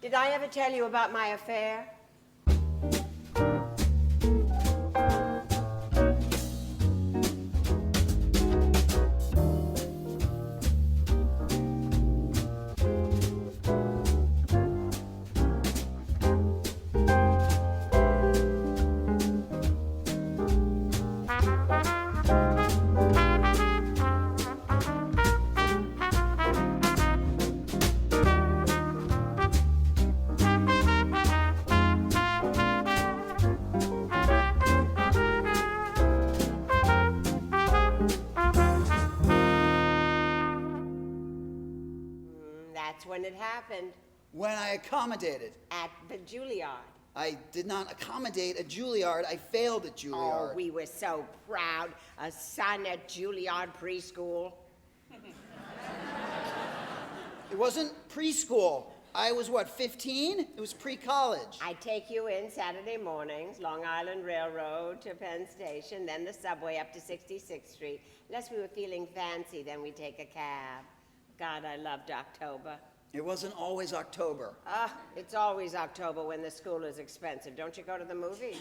Did I ever tell you about my affair? That's when it happened. When I accommodated. At the Juilliard. I did not accommodate at Juilliard. I failed at Juilliard. Oh, we were so proud. A son at Juilliard preschool. It wasn't preschool. I was, 15? It was pre-college. I take you in Saturday mornings, Long Island Railroad to Penn Station, then the subway up to 66th Street. Unless we were feeling fancy, then we take a cab. God, I loved October. It wasn't always October. It's always October when the school is expensive. Don't you go to the movies?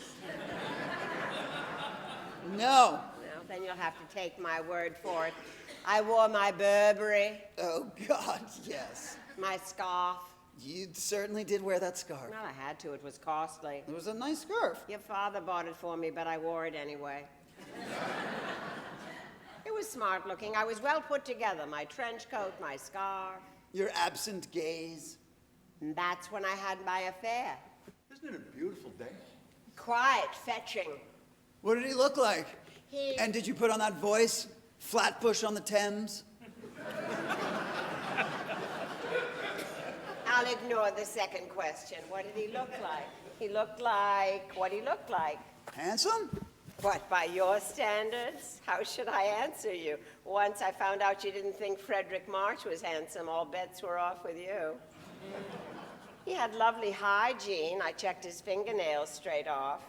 No. Well, then you'll have to take my word for it. I wore my Burberry. Oh, God, yes. My scarf. You certainly did wear that scarf. Well, I had to. It was costly. It was a nice scarf. Your father bought it for me, but I wore it anyway. It was smart looking. I was well put together. My trench coat, my scarf. Your absent gaze. And that's when I had my affair. Isn't it a beautiful day? Quiet, fetching. What did he look like? He... And did you put on that voice? Flatbush on the Thames? I'll ignore the second question. What did he look like? He looked like what he looked like. Handsome? What, by your standards? How should I answer you? Once I found out you didn't think Frederick March was handsome, all bets were off with you. He had lovely hygiene. I checked his fingernails straight off.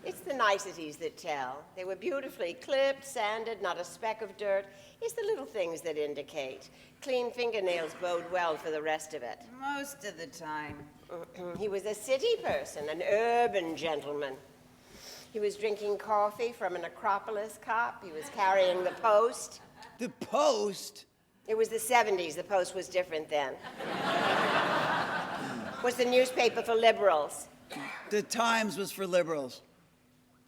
It's the niceties that tell. They were beautifully clipped, sanded, not a speck of dirt. It's the little things that indicate. Clean fingernails bode well for the rest of it. Most of the time. He was a city person, an urban gentleman. He was drinking coffee from an Acropolis cup. He was carrying the Post. The Post? It was the 70s. The Post was different then. Was the newspaper for liberals. The Times was for liberals.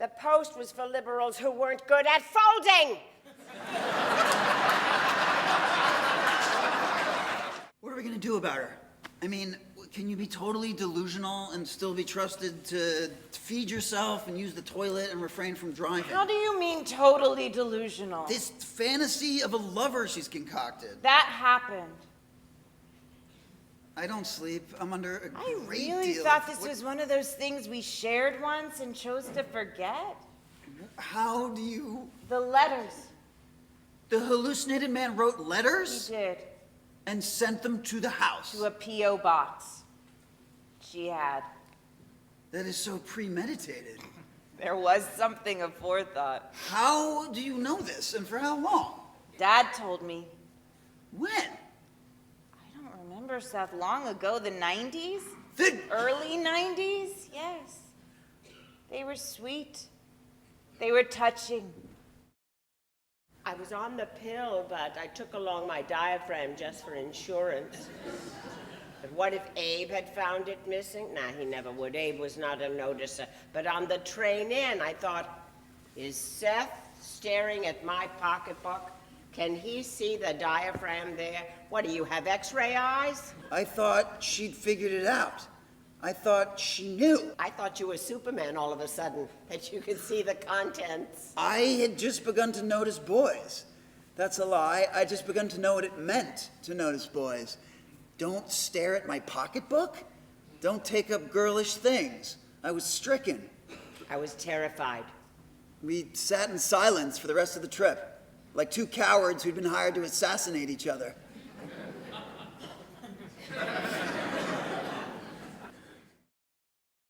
The Post was for liberals who weren't good at folding. What are we gonna do about her? I mean, can you be totally delusional and still be trusted to feed yourself and use the toilet and refrain from driving? How do you mean totally delusional? This fantasy of a lover she's concocted. That happened. I don't sleep. I'm under a I great really deal thought of... this was one of those things we shared once and chose to forget. How do you... The letters. The hallucinated man wrote letters? He did. And sent them to the house? To a P.O. box. She had. That is so premeditated. There was something of forethought. How do you know this, and for how long? Dad told me. When? I don't remember, Seth. Long ago, the 90s? The... Early 90s? Yes. They were sweet. They were touching. I was on the pill, but I took along my diaphragm just for insurance. But what if Abe had found it missing? Nah, he never would. Abe was not a noticer. But on the train in, I thought, is Seth staring at my pocketbook? Can he see the diaphragm there? What, do you have X-ray eyes? I thought she'd figured it out. I thought she knew. I thought you were Superman all of a sudden, that you could see the contents. I had just begun to notice boys. That's a lie. I'd just begun to know what it meant to notice boys. Don't stare at my pocketbook. Don't take up girlish things. I was stricken. I was terrified. We sat in silence for the rest of the trip, like two cowards who'd been hired to assassinate each other.